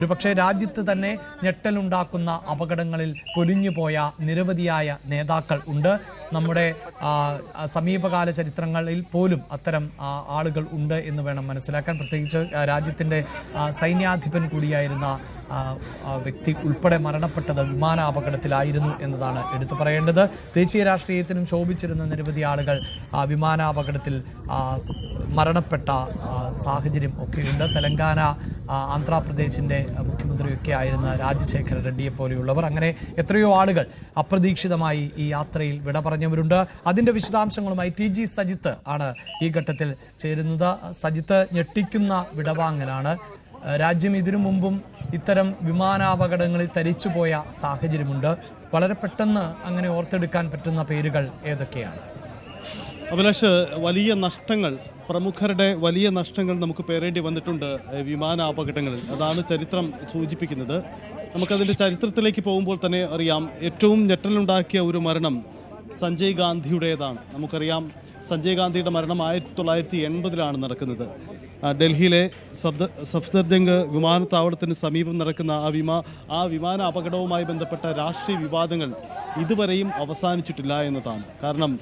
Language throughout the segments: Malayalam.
ഒരുപക്ഷെ രാജ്യത്ത് തന്നെ ഞെട്ടലുണ്ടാക്കുന്ന അപകടങ്ങളിൽ പൊലിഞ്ഞുപോയ നിരവധിയായ നേതാക്കൾ ഉണ്ട്. നമ്മുടെ സമീപകാല ചരിത്രങ്ങളിൽ പോലും അത്തരം ആളുകൾ ഉണ്ട് എന്ന് വേണം മനസ്സിലാക്കാൻ. പ്രത്യേകിച്ച് രാജ്യത്തിൻ്റെ സൈന്യാധിപൻ കൂടിയായിരുന്ന വ്യക്തി ഉൾപ്പെടെ മരണപ്പെട്ടത് വിമാനാപകടത്തിലായിരുന്നു എന്നതാണ് എടുത്തു പറയേണ്ടത്. ദേശീയ രാഷ്ട്രീയത്തിനും ശോഭിച്ചിരുന്ന നിരവധി ആളുകൾ വിമാനാപകടത്തിൽ മരണപ്പെട്ട സാഹചര്യം ഒക്കെയുണ്ട്. തെലങ്കാന ആന്ധ്രാപ്രദേശിൻ്റെ മുഖ്യമന്ത്രിയൊക്കെ ആയിരുന്ന രാജശേഖര റെഡ്ഡിയെ പോലെയുള്ളവർ, അങ്ങനെ എത്രയോ ആളുകൾ അപ്രതീക്ഷിതമായി ഈ യാത്രയിൽ വിട പറഞ്ഞവരുണ്ട്. അതിൻ്റെ വിശദാംശങ്ങളുമായി TG സജിത്ത് ആണ് ഈ ഘട്ടത്തിൽ ചേരുന്നത്. സജിത്ത്, ഞെട്ടിക്കുന്ന വിടവാങ്ങലാണ്. രാജ്യം ഇതിനു മുമ്പും ഇത്തരം വിമാനാപകടങ്ങളിൽ തരിച്ചുപോയ സാഹചര്യമുണ്ട്. വളരെ പെട്ടെന്ന് അങ്ങനെ ഓർത്തെടുക്കാൻ പറ്റുന്ന പേരുകൾ ഏതൊക്കെയാണ്? അഭിലാഷ്, വലിയ നഷ്ടങ്ങൾ, പ്രമുഖരുടെ വലിയ നഷ്ടങ്ങൾ നമുക്ക് പേരേണ്ടി വന്നിട്ടുണ്ട് വിമാനാപകടങ്ങളിൽ. അതാണ് ചരിത്രം സൂചിപ്പിക്കുന്നത്. നമുക്കതിൻ്റെ ചരിത്രത്തിലേക്ക് പോകുമ്പോൾ തന്നെ അറിയാം, ഏറ്റവും ഞെട്ടലുണ്ടാക്കിയ ഒരു മരണം സഞ്ജയ് ഗാന്ധിയുടേതാണ്. നമുക്കറിയാം, സഞ്ജയ് ഗാന്ധിയുടെ മരണം 1980 നടക്കുന്നത്. ഡൽഹിയിലെ സഫ്ദർജംഗ് വിമാനത്താവളത്തിന് സമീപം നടക്കുന്ന ആ വിമാന അപകടവുമായി ബന്ധപ്പെട്ട രാഷ്ട്രീയ വിവാദങ്ങൾ ഇതുവരെയും അവസാനിച്ചിട്ടില്ല എന്നതാണ്. കാരണം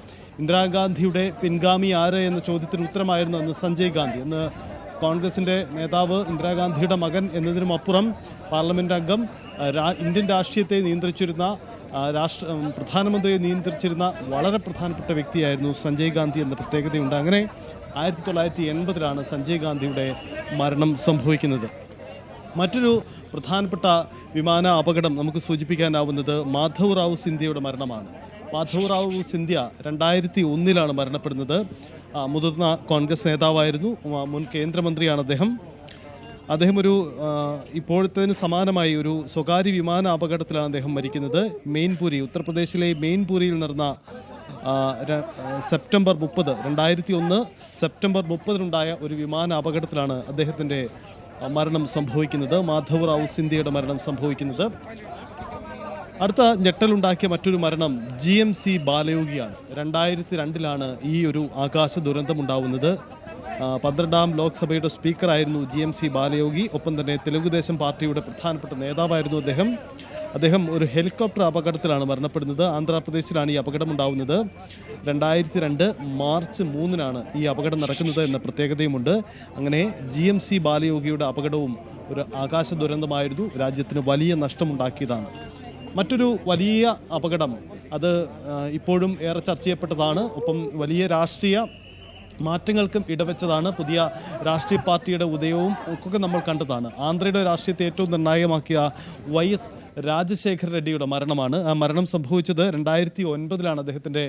ഇന്ദിരാഗാന്ധിയുടെ പിൻഗാമി ആര് എന്ന ചോദ്യത്തിന് ഉത്തരമായിരുന്നു അന്ന് സഞ്ജയ് ഗാന്ധി. അന്ന് കോൺഗ്രസിൻ്റെ നേതാവ്, ഇന്ദിരാഗാന്ധിയുടെ മകൻ എന്നതിനുമപ്പുറം പാർലമെൻറ്റ് അംഗം, ഇന്ത്യൻ രാഷ്ട്രീയത്തെ നിയന്ത്രിച്ചിരുന്ന പ്രധാനമന്ത്രിയെ നിയന്ത്രിച്ചിരുന്ന വളരെ പ്രധാനപ്പെട്ട വ്യക്തിയായിരുന്നു സഞ്ജയ് ഗാന്ധി എന്ന പ്രത്യേകതയുണ്ട്. അങ്ങനെ 1980 സഞ്ജയ് ഗാന്ധിയുടെ മരണം സംഭവിക്കുന്നത്. മറ്റൊരു പ്രധാനപ്പെട്ട വിമാന അപകടം നമുക്ക് സൂചിപ്പിക്കാനാവുന്നത് മാധവ് റാവു സിന്ധ്യയുടെ മരണമാണ്. മാധവ് റാവു സിന്ധ്യ 2001 മരണപ്പെടുന്നത്. മുതിർന്ന കോൺഗ്രസ് നേതാവായിരുന്നു, മുൻ കേന്ദ്രമന്ത്രിയാണ് അദ്ദേഹം ഒരു ഇപ്പോഴത്തേന് സമാനമായി ഒരു സ്വകാര്യ വിമാന അപകടത്തിലാണ് അദ്ദേഹം മരിക്കുന്നത്. ഉത്തർപ്രദേശിലെ മെയിൻപൂരിയിൽ നടന്ന സെപ്റ്റംബർ 30, 2001 സെപ്റ്റംബർ 30 ഒരു വിമാന അപകടത്തിലാണ് അദ്ദേഹത്തിൻ്റെ മരണം സംഭവിക്കുന്നത്, മാധവ് റാവു സിന്ധ്യയുടെ മരണം സംഭവിക്കുന്നത്. അടുത്ത ഞെട്ടലുണ്ടാക്കിയ മറ്റൊരു മരണം GMC ബാലയോഗിയാണ്. 2002 ഈ ഒരു ആകാശ ദുരന്തമുണ്ടാവുന്നത്. 12ാം ലോക്സഭയുടെ സ്പീക്കറായിരുന്നു GMC ബാലയോഗി. ഒപ്പം തന്നെ തെലുങ്കുദേശം പാർട്ടിയുടെ പ്രധാനപ്പെട്ട നേതാവായിരുന്നു അദ്ദേഹം ഒരു ഹെലികോപ്റ്റർ അപകടത്തിലാണ് മരണപ്പെടുന്നത്. ആന്ധ്രാപ്രദേശിലാണ് ഈ അപകടമുണ്ടാവുന്നത്. 2002 മാർച്ച് 3 ഈ അപകടം നടക്കുന്നത് എന്ന പ്രത്യേകതയുമുണ്ട്. അങ്ങനെ GMC ബാലയോഗിയുടെ അപകടവും ഒരു ആകാശ ദുരന്തമായിരുന്നു, രാജ്യത്തിന് വലിയ നഷ്ടമുണ്ടാക്കിയതാണ്. മറ്റൊരു വലിയ അപകടം, അത് ഇപ്പോഴും ഏറെ ചർച്ച ചെയ്യപ്പെട്ടതാണ്, ഒപ്പം വലിയ രാഷ്ട്രീയ മാറ്റങ്ങൾക്കും ഇടവെച്ചതാണ്. പുതിയ രാഷ്ട്രീയ പാർട്ടിയുടെ ഉദയവും ഒക്കെ നമ്മൾ കണ്ടതാണ്. ആന്ധ്രയുടെ രാഷ്ട്രീയത്തെ ഏറ്റവും നിർണായകമാക്കിയ YS രാജശേഖര റെഡ്ഡിയുടെ മരണമാണ്. ആ മരണം സംഭവിച്ചത് 2009 അദ്ദേഹത്തിൻ്റെ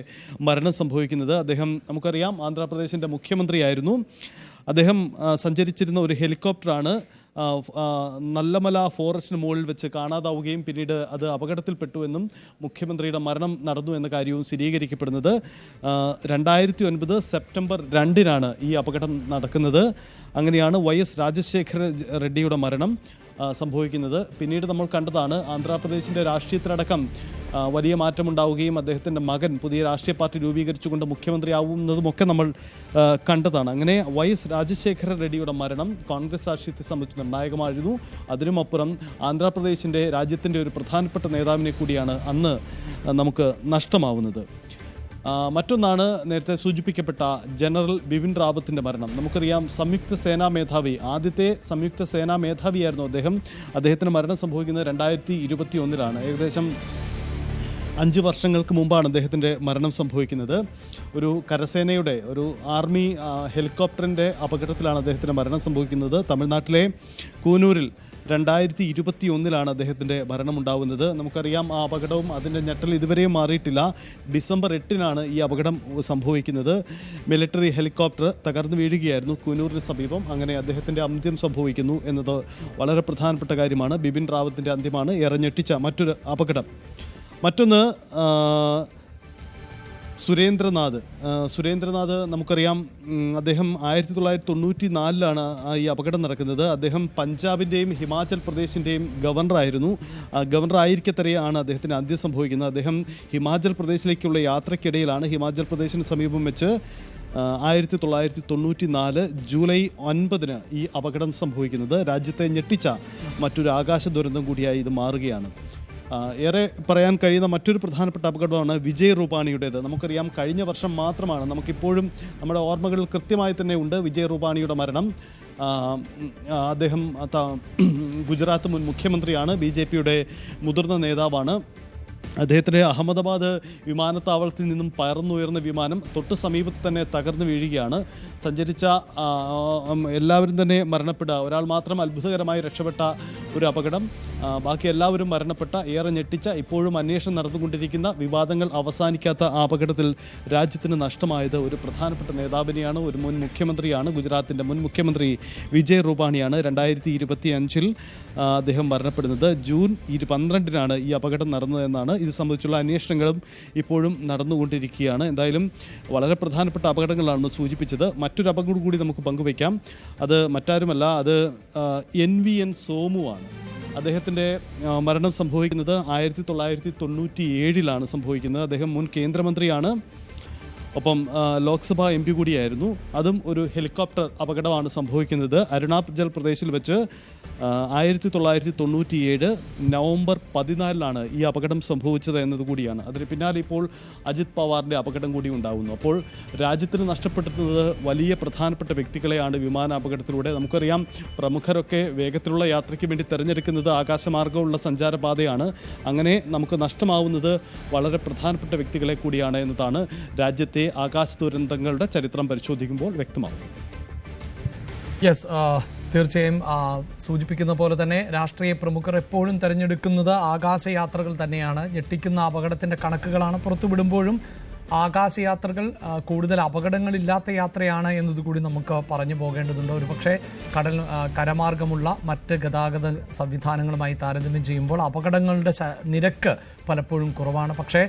മരണം സംഭവിക്കുന്നത്. അദ്ദേഹം, നമുക്കറിയാം, ആന്ധ്രാപ്രദേശിൻ്റെ മുഖ്യമന്ത്രിയായിരുന്നു. അദ്ദേഹം സഞ്ചരിച്ചിരുന്ന ഒരു ഹെലികോപ്റ്ററാണ് നല്ലമല ഫോറസ്റ്റിന് മുകളിൽ വെച്ച് കാണാതാവുകയും പിന്നീട് അത് അപകടത്തിൽപ്പെട്ടുവെന്നും മുഖ്യമന്ത്രിയുടെ മരണം നടന്നു എന്ന കാര്യവും സ്ഥിരീകരിക്കപ്പെടുന്നത്. 2009 സെപ്റ്റംബർ 2 ഈ അപകടം നടക്കുന്നത്. അങ്ങനെയാണ് YS രാജശേഖര റെഡ്ഡിയുടെ മരണം സംഭവിക്കുന്നത്. പിന്നീട് നമ്മൾ കണ്ടതാണ്, ആന്ധ്രാപ്രദേശിൻ്റെ രാഷ്ട്രീയത്തിലടക്കം വലിയ മാറ്റമുണ്ടാവുകയും അദ്ദേഹത്തിൻ്റെ മകൻ പുതിയ രാഷ്ട്രീയ പാർട്ടി രൂപീകരിച്ചുകൊണ്ട് മുഖ്യമന്ത്രിയാവുന്നതുമൊക്കെ നമ്മൾ കണ്ടതാണ്. അങ്ങനെ YS രാജശേഖര റെഡ്ഡിയുടെ മരണം കോൺഗ്രസ് രാഷ്ട്രീയത്തെ സംബന്ധിച്ച് നിർണായകമായിരുന്നു. അതിനുമപ്പുറം ആന്ധ്രാപ്രദേശിൻ്റെ രാജ്യത്തിൻ്റെ ഒരു പ്രധാനപ്പെട്ട നേതാവിനെ കൂടിയാണ് അന്ന് നമുക്ക് നഷ്ടമാവുന്നത്. മറ്റൊന്നാണ് നേരത്തെ സൂചിപ്പിക്കപ്പെട്ട ജനറൽ ബിപിൻ റാവത്തിൻ്റെ മരണം. നമുക്കറിയാം, സംയുക്ത സേനാ മേധാവി, ആദ്യത്തെ സംയുക്ത സേനാ മേധാവിയായിരുന്നു അദ്ദേഹത്തിന് മരണം സംഭവിക്കുന്നത് 2021 ഏകദേശം 5 വർഷങ്ങൾക്ക് മുമ്പാണ് അദ്ദേഹത്തിൻ്റെ മരണം സംഭവിക്കുന്നത്. ഒരു കരസേനയുടെ ഒരു ആർമി ഹെലികോപ്റ്ററിൻ്റെ അപകടത്തിലാണ് അദ്ദേഹത്തിൻ്റെ മരണം സംഭവിക്കുന്നത്. തമിഴ്നാട്ടിലെ കൂനൂരിൽ 2021 അദ്ദേഹത്തിൻ്റെ മരണമുണ്ടാവുന്നത്. നമുക്കറിയാം, ആ അപകടവും അതിൻ്റെ ഞെട്ടൽ ഇതുവരെയും മാറിയിട്ടില്ല. ഡിസംബർ 8 ഈ അപകടം സംഭവിക്കുന്നത്. മിലിറ്ററി ഹെലികോപ്റ്റർ തകർന്നു വീഴുകയായിരുന്നു കൂനൂരിന് സമീപം. അങ്ങനെ അദ്ദേഹത്തിൻ്റെ അന്ത്യം സംഭവിക്കുന്നു എന്നത് വളരെ പ്രധാനപ്പെട്ട കാര്യമാണ്. ബിപിൻ റാവത്തിൻ്റെ അന്ത്യമാണ് ഏറെ ഞെട്ടിച്ച മറ്റൊരു അപകടം. മറ്റൊന്ന് സുരേന്ദ്രനാഥ് നമുക്കറിയാം, അദ്ദേഹം 1994 ഈ അപകടം നടക്കുന്നത്. അദ്ദേഹം പഞ്ചാബിൻ്റെയും ഹിമാചൽ പ്രദേശിൻ്റെയും ഗവർണറായിരുന്നു. ഗവർണറായിരിക്കത്തരെയാണ് അദ്ദേഹത്തിന് അന്ത്യം സംഭവിക്കുന്നത്. അദ്ദേഹം ഹിമാചൽ പ്രദേശിലേക്കുള്ള യാത്രയ്ക്കിടയിലാണ് ഹിമാചൽ പ്രദേശിന് സമീപം വെച്ച് 1994 ജൂലൈ 9 ഈ അപകടം സംഭവിക്കുന്നത്. രാജ്യത്തെ ഞെട്ടിച്ച മറ്റൊരു ആകാശ ദുരന്തം കൂടിയായി ഇത് മാറുകയാണ്. ഏറെ പറയാൻ കഴിയുന്ന മറ്റൊരു പ്രധാനപ്പെട്ട അപകടമാണ് വിജയ് റൂപാണിയുടേത്. നമുക്കറിയാം, കഴിഞ്ഞ വർഷം മാത്രമാണ്, നമുക്കിപ്പോഴും നമ്മുടെ ഓർമ്മകളിൽ കൃത്യമായി തന്നെ ഉണ്ട് വിജയ് റൂപാണിയുടെ മരണം. അദ്ദേഹം ഗുജറാത്ത് മുൻ മുഖ്യമന്ത്രിയാണ്, BJPയുടെ മുതിർന്ന നേതാവാണ്. അദ്ദേഹത്തിൻ്റെ അഹമ്മദാബാദ് വിമാനത്താവളത്തിൽ നിന്നും പറന്നുയർന്ന വിമാനം തൊട്ട് സമീപത്ത് തന്നെ തകർന്നു വീഴുകയാണ്. സഞ്ചരിച്ച എല്ലാവരും തന്നെ മരണപ്പെടുക, ഒരാൾ മാത്രം അത്ഭുതകരമായി രക്ഷപ്പെട്ട ഒരു അപകടം. ബാക്കി എല്ലാവരും മരണപ്പെട്ട, ഏറെ ഞെട്ടിച്ച, ഇപ്പോഴും അന്വേഷണം നടന്നുകൊണ്ടിരിക്കുന്ന, വിവാദങ്ങൾ അവസാനിക്കാത്ത ആ അപകടത്തിൽ രാജ്യത്തിന് നഷ്ടമായത് ഒരു പ്രധാനപ്പെട്ട നേതാവിനെയാണ്, ഒരു മുൻ മുഖ്യമന്ത്രിയാണ്. ഗുജറാത്തിൻ്റെ മുൻ മുഖ്യമന്ത്രി വിജയ് റൂപാണിയാണ്. 2025 അദ്ദേഹം മരണപ്പെടുന്നത്. ജൂൺ 12 ഈ അപകടം നടന്നതെന്നാണ്. ഇത് സംബന്ധിച്ചുള്ള അന്വേഷണങ്ങളും ഇപ്പോഴും നടന്നുകൊണ്ടിരിക്കുകയാണ്. എന്തായാലും വളരെ പ്രധാനപ്പെട്ട അപകടങ്ങളാണ് സൂചിപ്പിച്ചത്. മറ്റൊരു അപകടം കൂടി നമുക്ക് പങ്കുവയ്ക്കാം. അത് മറ്റാരുമല്ല, അത് NVN സോമുവാണ്. അദ്ദേഹത്തിൻ്റെ മരണം സംഭവിക്കുന്നത് 1997 സംഭവിക്കുന്നത്. അദ്ദേഹം മുൻ കേന്ദ്രമന്ത്രിയാണ്, ഒപ്പം ലോക്സഭാ MP കൂടിയായിരുന്നു. അതും ഒരു ഹെലികോപ്റ്റർ അപകടമാണ് സംഭവിക്കുന്നത്. അരുണാചൽ പ്രദേശിൽ വെച്ച് 1997 നവംബർ 14 ഈ അപകടം സംഭവിച്ചത് എന്നതുകൂടിയാണ്. അതിന് പിന്നാലെ ഇപ്പോൾ അജിത് പവാറിൻ്റെ അപകടം കൂടി ഉണ്ടാകുന്നു. അപ്പോൾ രാജ്യത്തിന് നഷ്ടപ്പെട്ടിരുന്നത് വലിയ പ്രധാനപ്പെട്ട വ്യക്തികളെയാണ് വിമാന അപകടത്തിലൂടെ. നമുക്കറിയാം, പ്രമുഖരൊക്കെ വേഗത്തിലുള്ള യാത്രയ്ക്ക് വേണ്ടി തിരഞ്ഞെടുക്കുന്നത് ആകാശമാർഗമുള്ള സഞ്ചാരപാതയാണ്. അങ്ങനെ നമുക്ക് നഷ്ടമാവുന്നത് വളരെ പ്രധാനപ്പെട്ട വ്യക്തികളെ കൂടിയാണ് എന്നതാണ് രാജ്യത്തെ ആകാശ ദുരന്തങ്ങളുടെ ചരിത്രം പരിശോധിക്കുമ്പോൾ വ്യക്തമാകുന്നത്. യെസ്, തീർച്ചയായും സൂചിപ്പിക്കുന്ന പോലെ തന്നെ രാഷ്ട്രീയ പ്രമുഖർ എപ്പോഴും തിരഞ്ഞെടുക്കുന്നത് ആകാശയാത്രകൾ തന്നെയാണ്. ഞെട്ടിക്കുന്ന അപകടത്തിൻ്റെ കണക്കുകളാണ് പുറത്തുവിടുമ്പോഴും ആകാശയാത്രകൾ കൂടുതൽ അപകടങ്ങളില്ലാത്ത യാത്രയാണ് എന്നതുകൂടി നമുക്ക് പറഞ്ഞു പോകേണ്ടതുണ്ട്. ഒരുപക്ഷെ കരമാർഗമുള്ള മറ്റ് ഗതാഗത സംവിധാനങ്ങളുമായി താരതമ്യം ചെയ്യുമ്പോൾ അപകടങ്ങളുടെ നിരക്ക് പലപ്പോഴും കുറവാണ്. പക്ഷേ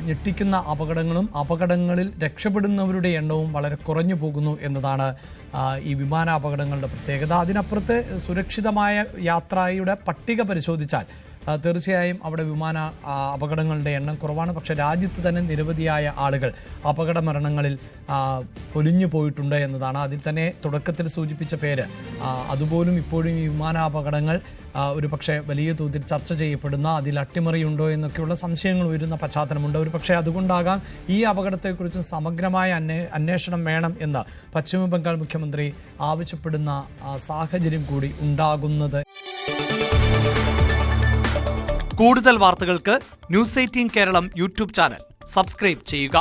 ഞെട്ടിക്കുന്ന അപകടങ്ങളും അപകടങ്ങളിൽ രക്ഷപ്പെടുന്നവരുടെ എണ്ണവും വളരെ കുറഞ്ഞു പോകുന്നു എന്നതാണ് ഈ വിമാനാപകടങ്ങളുടെ പ്രത്യേകത. അതിനപ്പുറത്ത് സുരക്ഷിതമായ യാത്രയുടെ പട്ടിക പരിശോധിച്ചാൽ തീർച്ചയായും അവിടെ വിമാന അപകടങ്ങളുടെ എണ്ണം കുറവാണ്. പക്ഷേ രാജ്യത്ത് തന്നെ നിരവധിയായ ആളുകൾ അപകട മരണങ്ങളിൽ പൊലിഞ്ഞു പോയിട്ടുണ്ട് എന്നതാണ്. അതിൽ തന്നെ തുടക്കത്തിൽ സൂചിപ്പിച്ച പേര്, അതുപോലും ഇപ്പോഴും ഈ വിമാനാപകടങ്ങൾ ഒരു പക്ഷേ വലിയ തോതിൽ ചർച്ച ചെയ്യപ്പെടുന്ന, അതിൽ അട്ടിമറിയുണ്ടോ എന്നൊക്കെയുള്ള സംശയങ്ങൾ ഉയരുന്ന പശ്ചാത്തലമുണ്ട്. ഒരു പക്ഷേ അതുകൊണ്ടാകാം ഈ അപകടത്തെക്കുറിച്ച് സമഗ്രമായ അന്വേഷണം വേണം എന്ന് പശ്ചിമ ബംഗാൾ മുഖ്യമന്ത്രി ആവശ്യപ്പെടുന്ന സാഹചര്യം കൂടി ഉണ്ടാകുന്നത്. കൂടുതൽ വാർത്തകൾക്ക് News 18 Keralam YouTube channel subscribe ചെയ്യുക.